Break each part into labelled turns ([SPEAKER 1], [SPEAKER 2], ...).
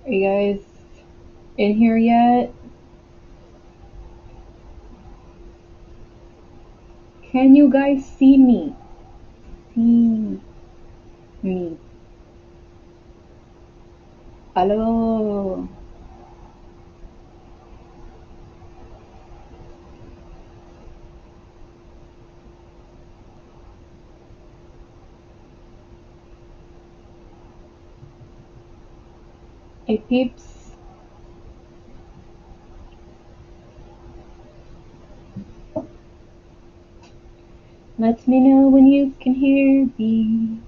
[SPEAKER 1] Are you guys in here yet? Can you guys see me? See me. Hello. Hey peeps. Let me know when you can hear me.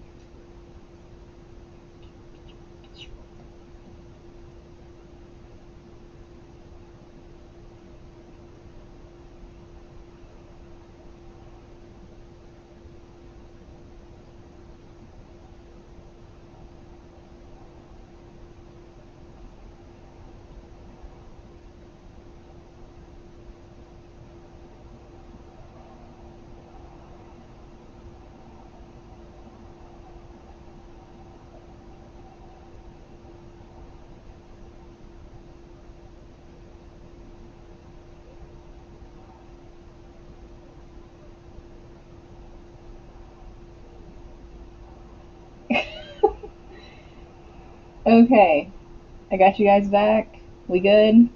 [SPEAKER 1] Okay, I got you guys back. We good?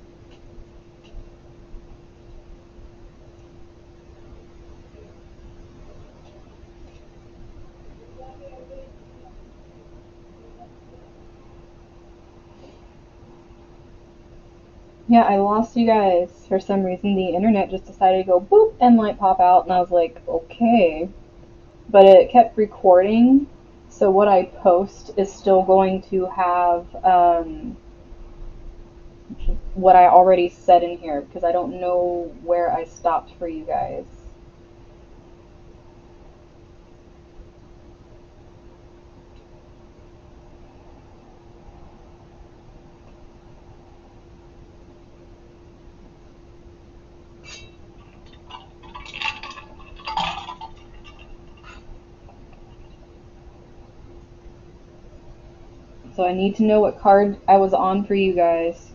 [SPEAKER 1] Yeah, I lost you guys. For some reason, the internet just decided to go boop and light pop out, and I was like, okay. But it kept recording, so what I post is still going to have what I already said in here because I don't know where I stopped for you guys. So I need to know what card I was on for you guys.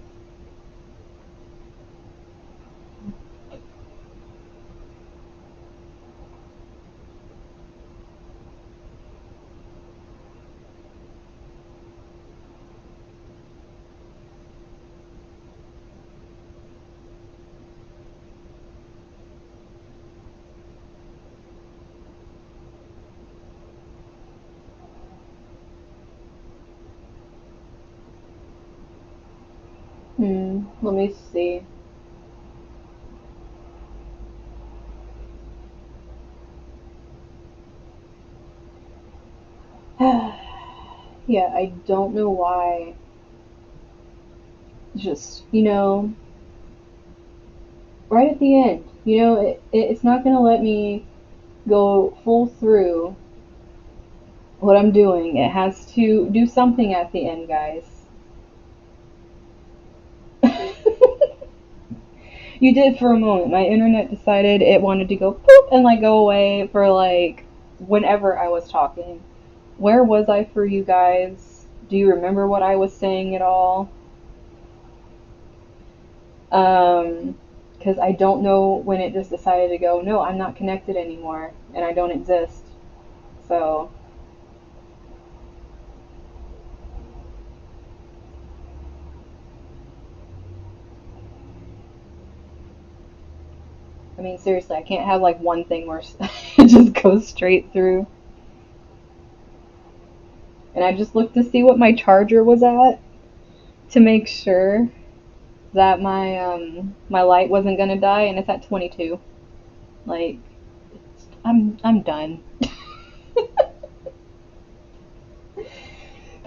[SPEAKER 1] Let me see. Yeah, I don't know why. Just, right at the end, it's not going to let me go full through what I'm doing. It has to do something at the end, guys. You did for a moment. My internet decided it wanted to go poop and like go away for like whenever I was talking. Where was I for you guys? Do you remember what I was saying at all? Because I don't know when it just decided to go, no, I'm not connected anymore and I don't exist. So, I mean, seriously, I can't have like one thing where it just goes straight through. And I just looked to see what my charger was at to make sure that my light wasn't gonna die, and it's at 22. Like, I'm done.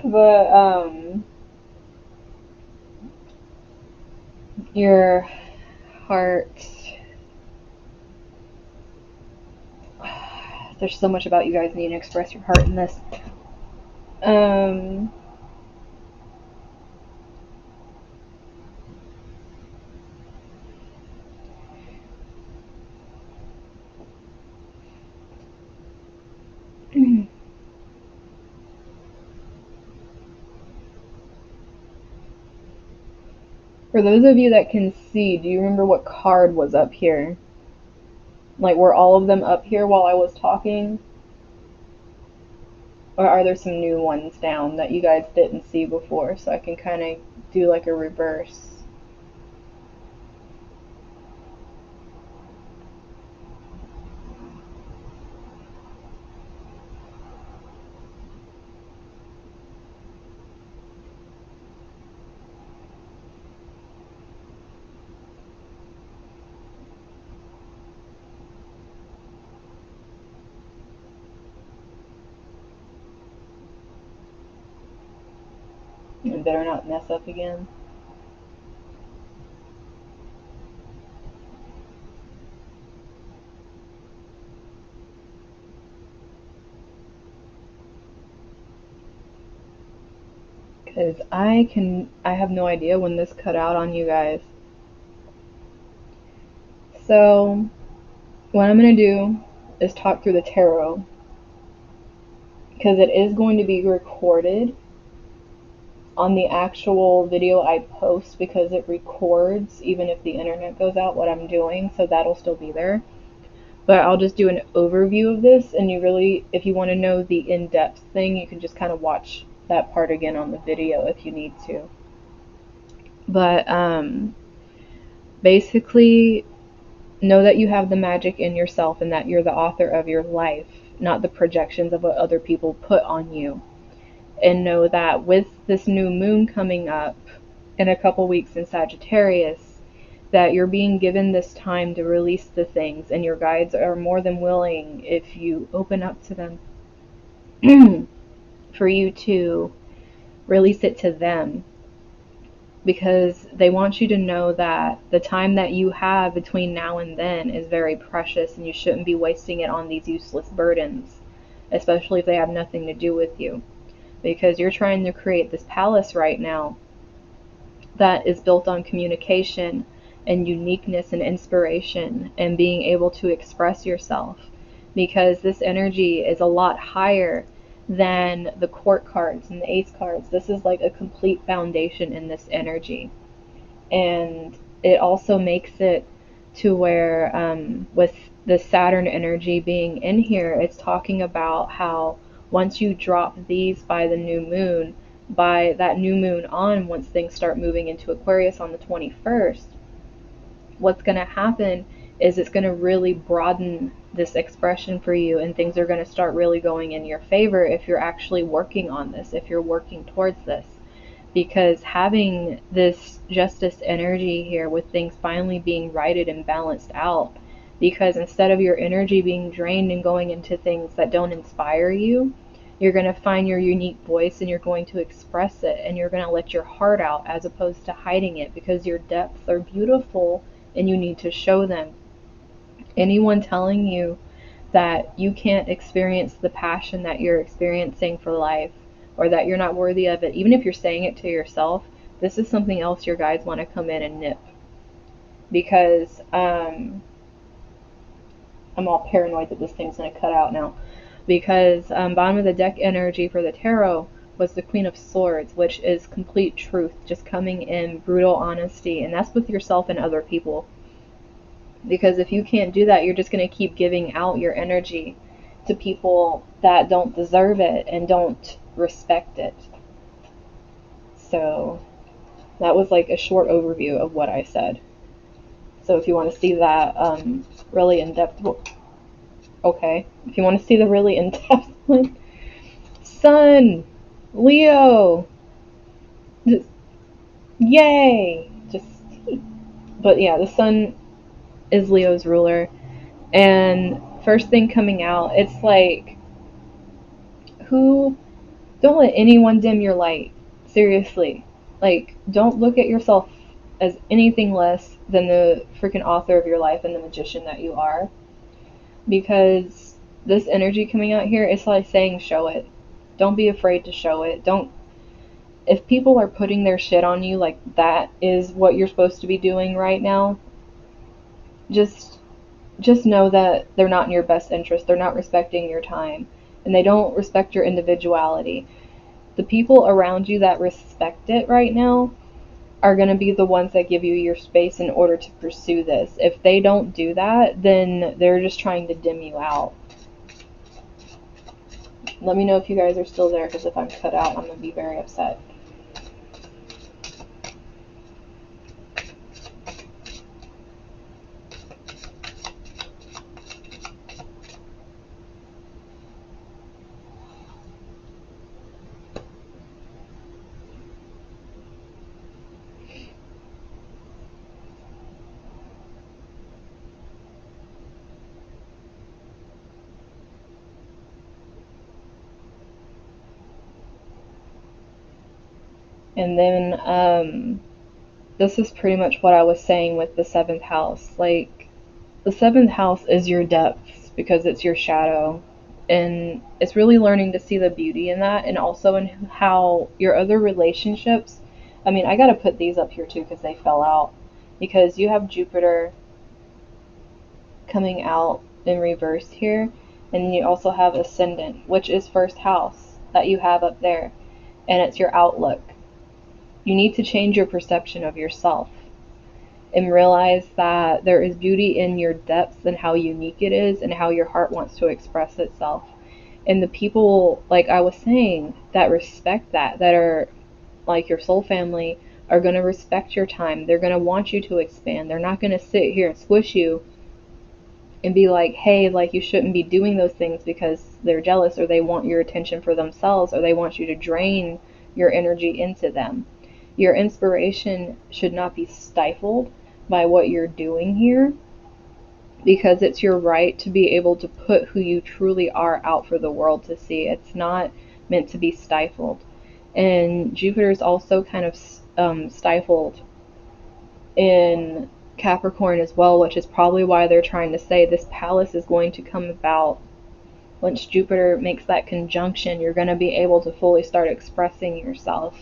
[SPEAKER 1] But your heart. There's so much about you guys needing to express your heart in this. Um, For those of you that can see, do you remember what card was up here? Like, were all of them up here while I was talking? Or are there some new ones down that you guys didn't see before, so I can kind of do like a reverse? I better not mess up again. Because I have no idea when this cut out on you guys. So, what I'm going to do is talk through the tarot. Because it is going to be recorded on the actual video I post, because it records even if the internet goes out what I'm doing, so that'll still be there. But I'll just do an overview of this, and you really, if you want to know the in-depth thing, you can just kind of watch that part again on the video if you need to. But basically, know that you have the magic in yourself and that you're the author of your life, not the projections of what other people put on you. And know that with this new moon coming up in a couple weeks in Sagittarius, that you're being given this time to release the things, and your guides are more than willing, if you open up to them, for you to release it to them, because they want you to know that the time that you have between now and then is very precious, and you shouldn't be wasting it on these useless burdens, especially if they have nothing to do with you, because you're trying to create this palace right now that is built on communication and uniqueness and inspiration and being able to express yourself, because this energy is a lot higher than the court cards and the ace cards. This is like a complete foundation in this energy. And it also makes it to where, with the Saturn energy being in here, it's talking about how once you drop these by the new moon, by that new moon on, once things start moving into Aquarius on the 21st, what's going to happen is it's going to really broaden this expression for you, and things are going to start really going in your favor if you're actually working on this, if you're working towards this. Because having this justice energy here, with things finally being righted and balanced out, because instead of your energy being drained and going into things that don't inspire you, you're going to find your unique voice and you're going to express it, and you're going to let your heart out as opposed to hiding it, because your depths are beautiful and you need to show them. Anyone telling you that you can't experience the passion that you're experiencing for life, or that you're not worthy of it, even if you're saying it to yourself, this is something else your guides want to come in and nip. Because I'm all paranoid that this thing's going to cut out now. Because bottom of the deck energy for the tarot was the Queen of Swords, which is complete truth, just coming in brutal honesty, and that's with yourself and other people. Because if you can't do that, you're just going to keep giving out your energy to people that don't deserve it and don't respect it. So that was like a short overview of what I said. So if you want to see that really in-depth, okay, if you want to see the really in-depth one, Sun, Leo, just, yay, just, but yeah, the Sun is Leo's ruler, and first thing coming out, it's like, don't let anyone dim your light. Seriously. Like, don't look at yourself as anything less than the freaking author of your life and the magician that you are. Because this energy coming out here, it's like saying show it. Don't be afraid to show it. If people are putting their shit on you like that is what you're supposed to be doing right now, just know that they're not in your best interest. They're not respecting your time, and they don't respect your individuality. The people around you that respect it right now, are going to be the ones that give you your space in order to pursue this. If they don't do that, then they're just trying to dim you out. Let me know if you guys are still there, because if I'm cut out, I'm going to be very upset. And then this is pretty much what I was saying with the seventh house. Like, the seventh house is your depths because it's your shadow. And it's really learning to see the beauty in that, and also in how your other relationships. I mean, I got to put these up here too because they fell out. Because you have Jupiter coming out in reverse here, and you also have Ascendant, which is first house that you have up there, and it's your outlook. You need to change your perception of yourself and realize that there is beauty in your depths and how unique it is and how your heart wants to express itself. And the people, like I was saying, that respect that, that are like your soul family, are going to respect your time. They're going to want you to expand. They're not going to sit here and squish you and be like, hey, like you shouldn't be doing those things because they're jealous, or they want your attention for themselves, or they want you to drain your energy into them. Your inspiration should not be stifled by what you're doing here, because it's your right to be able to put who you truly are out for the world to see. It's not meant to be stifled. And Jupiter is also kind of stifled in Capricorn as well, which is probably why they're trying to say this palace is going to come about. Once Jupiter makes that conjunction, you're going to be able to fully start expressing yourself.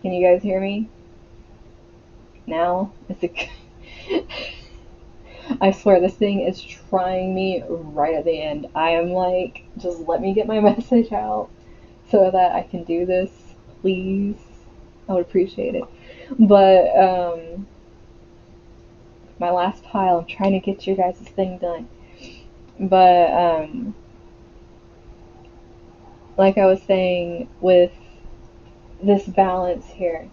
[SPEAKER 1] Can you guys hear me now? Is it? I swear this thing is trying me right at the end. I am like, just let me get my message out so that I can do this, please. I would appreciate it. But my last pile. I'm trying to get your guys' thing done. But, like I was saying, with this balance here,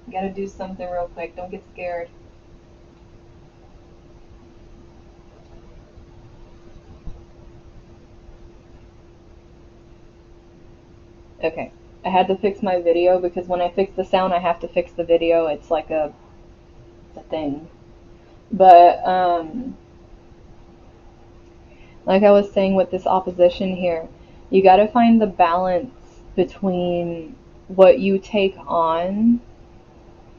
[SPEAKER 1] I gotta do something real quick. Don't get scared. Okay. I had to fix my video because when I fix the sound, I have to fix the video. It's like it's a thing. But, like I was saying with this opposition here, you gotta find the balance between what you take on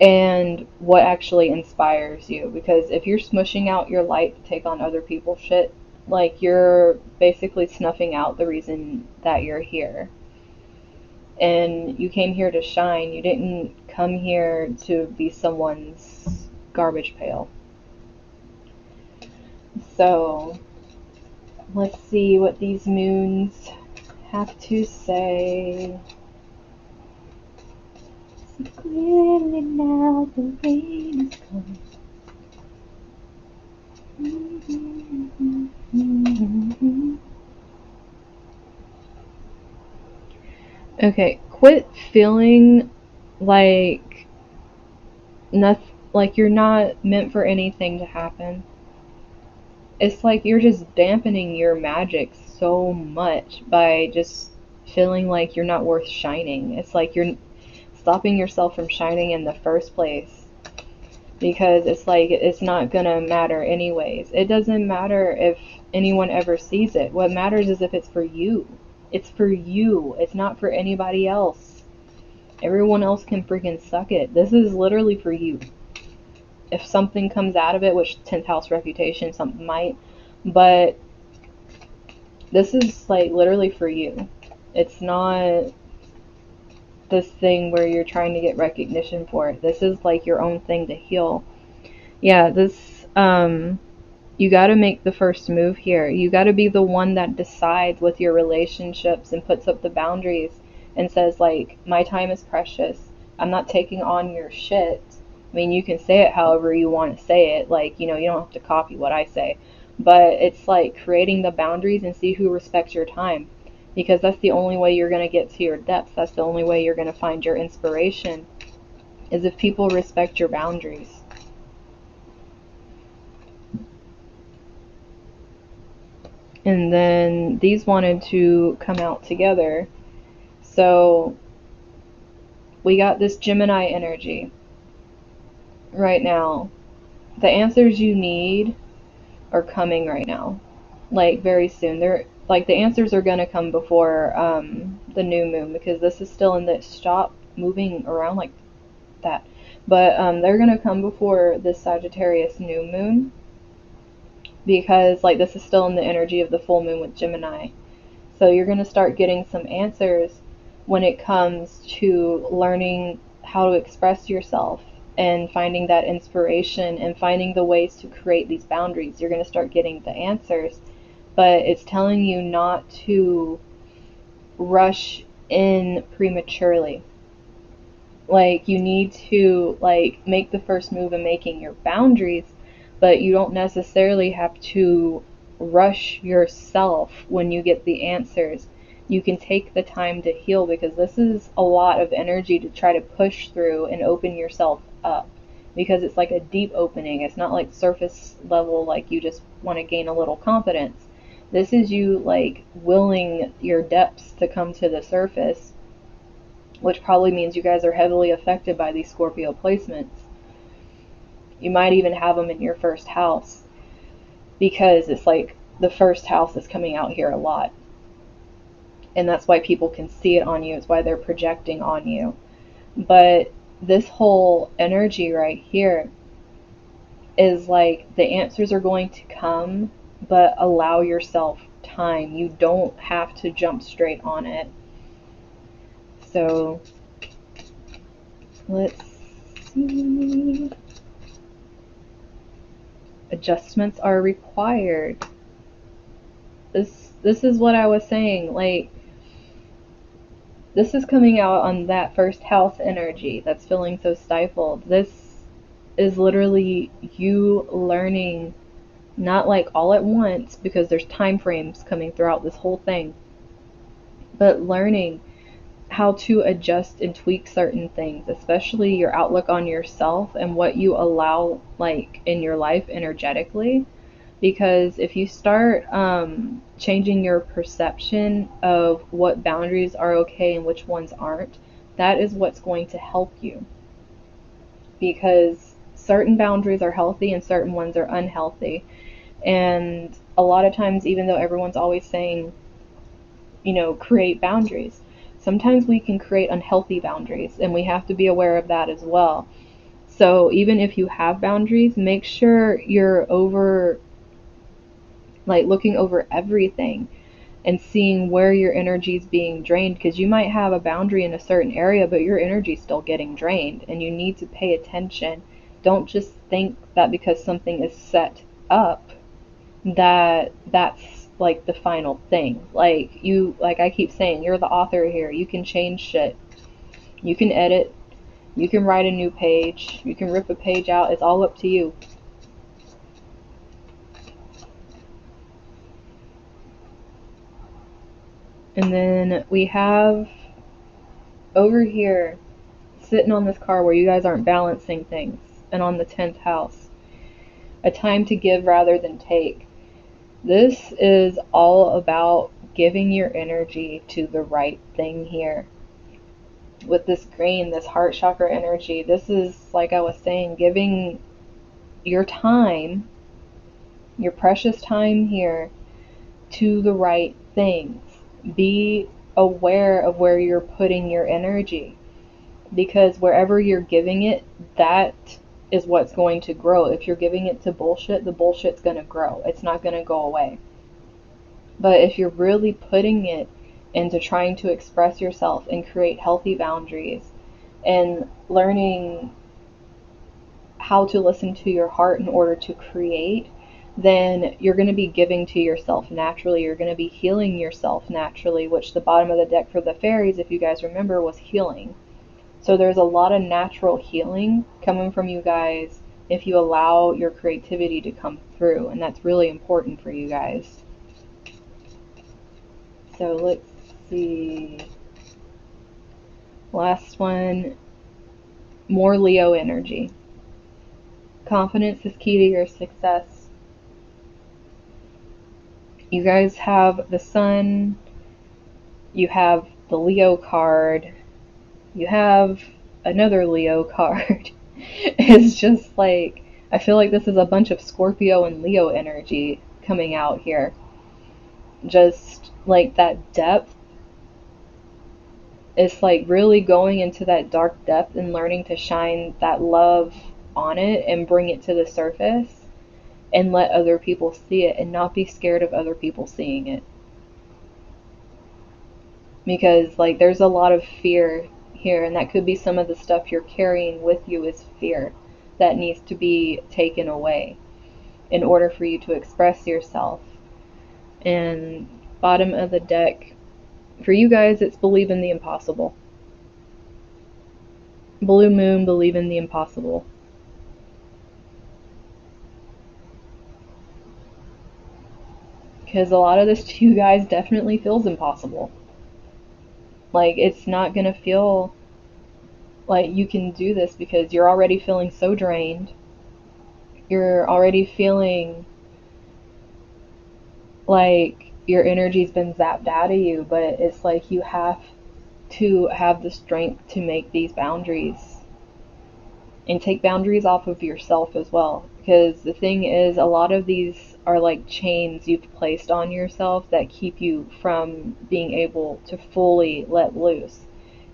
[SPEAKER 1] and what actually inspires you. Because if you're smushing out your light to take on other people's shit, like you're basically snuffing out the reason that you're here. And you came here to shine. You didn't come here to be someone's garbage pail. So, let's see what these moons have to say. See clearly now the rain is coming. Okay, quit feeling like nothing, like you're not meant for anything to happen. It's like you're just dampening your magic so much by just feeling like you're not worth shining. It's like you're stopping yourself from shining in the first place because it's like it's not gonna matter anyways. It doesn't matter if anyone ever sees it. What matters is if it's for you. It's for you. It's not for anybody else. Everyone else can freaking suck it. This is literally for you. If something comes out of it, which 10th house reputation, something might, but this is like literally for you. It's not this thing where you're trying to get recognition for it. This is like your own thing to heal. Yeah, this, you gotta make the first move here. You gotta be the one that decides with your relationships and puts up the boundaries and says, like, my time is precious. I'm not taking on your shit. I mean, you can say it however you want to say it. Like, you don't have to copy what I say. But it's like creating the boundaries and see who respects your time. Because that's the only way you're going to get to your depths. That's the only way you're going to find your inspiration, is if people respect your boundaries. And then these wanted to come out together. So we got this Gemini energy right now. The answers you need are coming right now, like very soon. They're like the answers are gonna come before the new moon, because this is still in the stop moving around like that. But they're gonna come before this Sagittarius new moon, because like this is still in the energy of the full moon with Gemini. So you're gonna start getting some answers when it comes to learning how to express yourself and finding that inspiration and finding the ways to create these boundaries. You're going to start getting the answers, but it's telling you not to rush in prematurely. Like, you need to like make the first move in making your boundaries, but you don't necessarily have to rush yourself when you get the answers. You can take the time to heal, because this is a lot of energy to try to push through and open yourself up, because it's like a deep opening. It's not like surface level, like you just want to gain a little confidence. This is you like willing your depths to come to the surface, which probably means you guys are heavily affected by these Scorpio placements. You might even have them in your first house, because it's like the first house is coming out here a lot. And that's why people can see it on you. It's why they're projecting on you. But this whole energy right here is like the answers are going to come, but allow yourself time. You don't have to jump straight on it. So let's see. adjustments are required. This is what I was saying. Like, this is coming out on that first house energy that's feeling so stifled. This is literally you learning, not like all at once because there's time frames coming throughout this whole thing, but learning how to adjust and tweak certain things, especially your outlook on yourself and what you allow like in your life energetically. Because if you start changing your perception of what boundaries are okay and which ones aren't, that is what's going to help you. Because certain boundaries are healthy and certain ones are unhealthy. And a lot of times, even though everyone's always saying, create boundaries, sometimes we can create unhealthy boundaries, and we have to be aware of that as well. So even if you have boundaries, make sure you're looking over everything and seeing where your energy is being drained, because you might have a boundary in a certain area but your energy is still getting drained, and you need to pay attention. Don't just think that because something is set up that that's like the final thing. Like I keep saying, you're the author here. You can change shit. You can edit. You can write a new page. You can rip a page out. It's all up to you. And then we have over here, sitting on this car where you guys aren't balancing things, and on the 10th house, a time to give rather than take. This is all about giving your energy to the right thing here. With this green, this heart chakra energy, this is, like I was saying, giving your time, your precious time here, to the right things. Be aware of where you're putting your energy, because wherever you're giving it, that is what's going to grow. If you're giving it to bullshit, the bullshit's going to grow. It's not going to go away. But if you're really putting it into trying to express yourself and create healthy boundaries and learning how to listen to your heart in order to create, then you're going to be giving to yourself naturally. You're going to be healing yourself naturally, which the bottom of the deck for the fairies, if you guys remember, was healing. So there's a lot of natural healing coming from you guys if you allow your creativity to come through, and that's really important for you guys. So let's see. Last one, more Leo energy. Confidence is key to your success. You guys have the Sun, you have the Leo card, you have another Leo card. It's just like, I feel like this is a bunch of Scorpio and Leo energy coming out here. Just like that depth. It's like really going into that dark depth and learning to shine that love on it and bring it to the surface and let other people see it and not be scared of other people seeing it. Because like there's a lot of fear here, and that could be some of the stuff you're carrying with you is fear that needs to be taken away in order for you to express yourself. And bottom of the deck, for you guys, it's believe in the impossible. Blue moon, believe in the impossible. Because a lot of this to you guys definitely feels impossible. Like, it's not going to feel like you can do this because you're already feeling so drained. You're already feeling like your energy's been zapped out of you, but it's like you have to have the strength to make these boundaries and take boundaries off of yourself as well. Because the thing is, a lot of these are like chains you've placed on yourself that keep you from being able to fully let loose.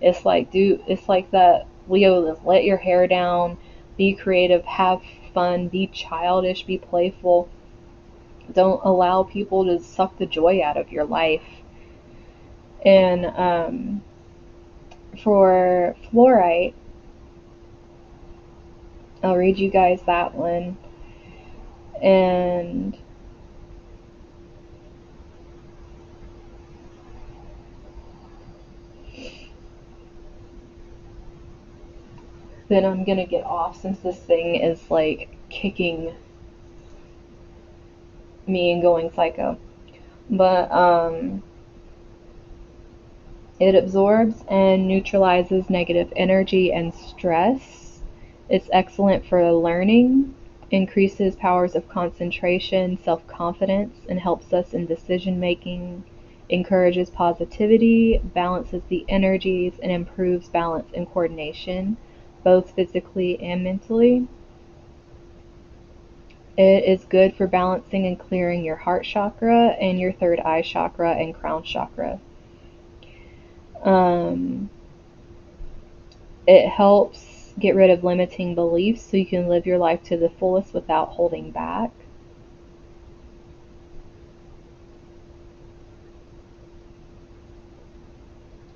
[SPEAKER 1] It's like that Leo, let your hair down, be creative, have fun, be childish, be playful. Don't allow people to suck the joy out of your life. And for fluorite, I'll read you guys that one. And then I'm gonna get off since this thing is like kicking me and going psycho. But it absorbs and neutralizes negative energy and stress. It's excellent for learning, increases powers of concentration, self confidence, and helps us in decision making, encourages positivity, balances the energies, and improves balance and coordination, both physically and mentally. It is good for balancing and clearing your heart chakra and your third eye chakra and crown chakra. Um, it helps get rid of limiting beliefs so you can live your life to the fullest without holding back.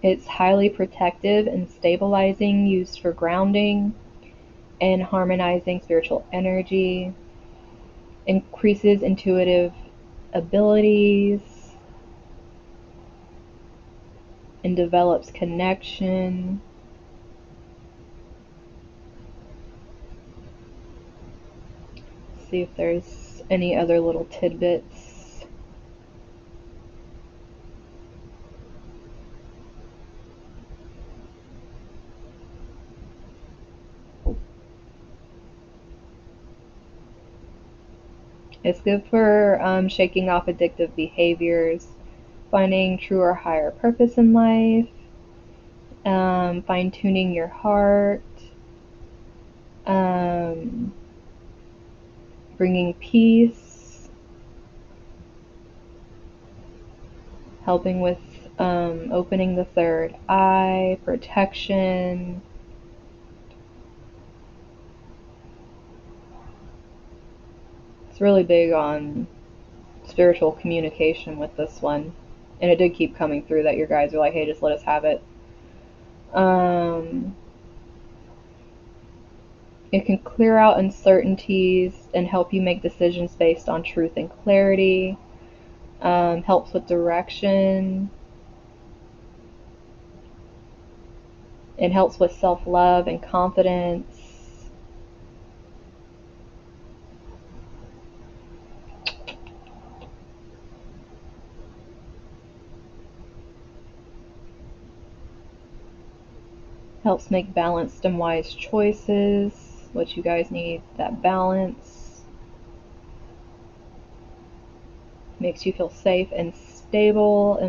[SPEAKER 1] It's highly protective and stabilizing, used for grounding and harmonizing spiritual energy, increases intuitive abilities, and develops connection. See if there's any other little tidbits. It's good for shaking off addictive behaviors, finding true or higher purpose in life, fine tuning your heart, um, bringing peace, helping with opening the third eye, protection. It's really big on spiritual communication with this one. And it did keep coming through that your guys are like, hey, just let us have it. Um, it can clear out uncertainties and help you make decisions based on truth and clarity. Helps with direction. It helps with self-love and confidence. Helps make balanced and wise choices, which you guys need that balance. Makes you feel safe and stable,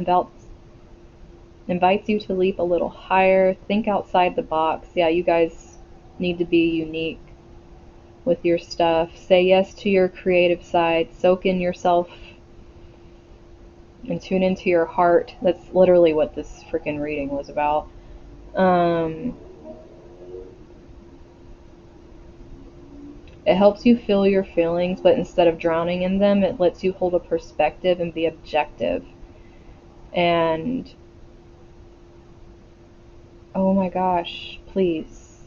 [SPEAKER 1] invites you to leap a little higher, think outside the box. Yeah, you guys need to be unique with your stuff. Say yes to your creative side, soak in yourself, and tune into your heart. That's literally what this freaking reading was about. It helps you feel your feelings, but instead of drowning in them, it lets you hold a perspective and be objective. And oh my gosh, please,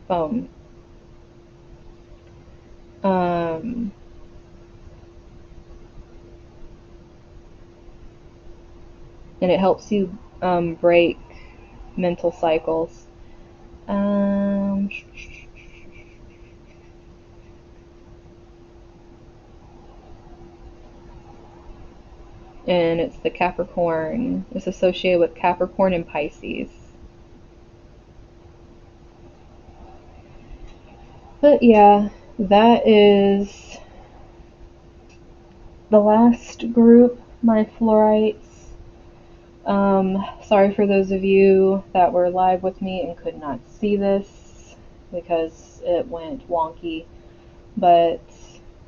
[SPEAKER 1] phone. Um, and it helps you break mental cycles. Um, and it's the Capricorn. It's associated with Capricorn and Pisces. But yeah, that is the last group, my Florites. Sorry for those of you that were live with me and could not see this because it went wonky. But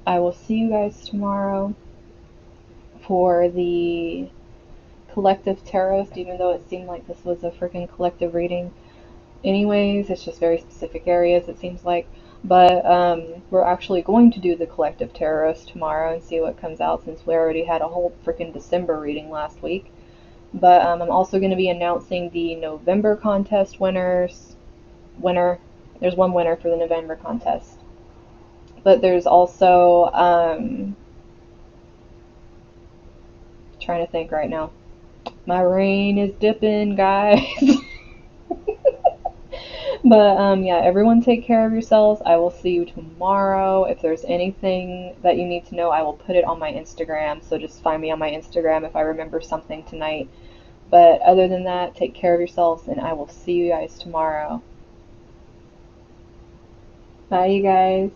[SPEAKER 1] I will see you guys tomorrow for the collective tarot, even though it seemed like this was a freaking collective reading. Anyways, it's just very specific areas, it seems like. But we're actually going to do the collective tarot tomorrow and see what comes out since we already had a whole freaking December reading last week. But I'm also going to be announcing the November contest winners. Winner. There's one winner for the November contest. But there's also, trying to think right now. My rain is dipping, guys. But yeah, everyone take care of yourselves. I will see you tomorrow. If there's anything that you need to know, I will put it on my Instagram. So just find me on my Instagram if I remember something tonight. But other than that, take care of yourselves, and I will see you guys tomorrow. Bye, you guys.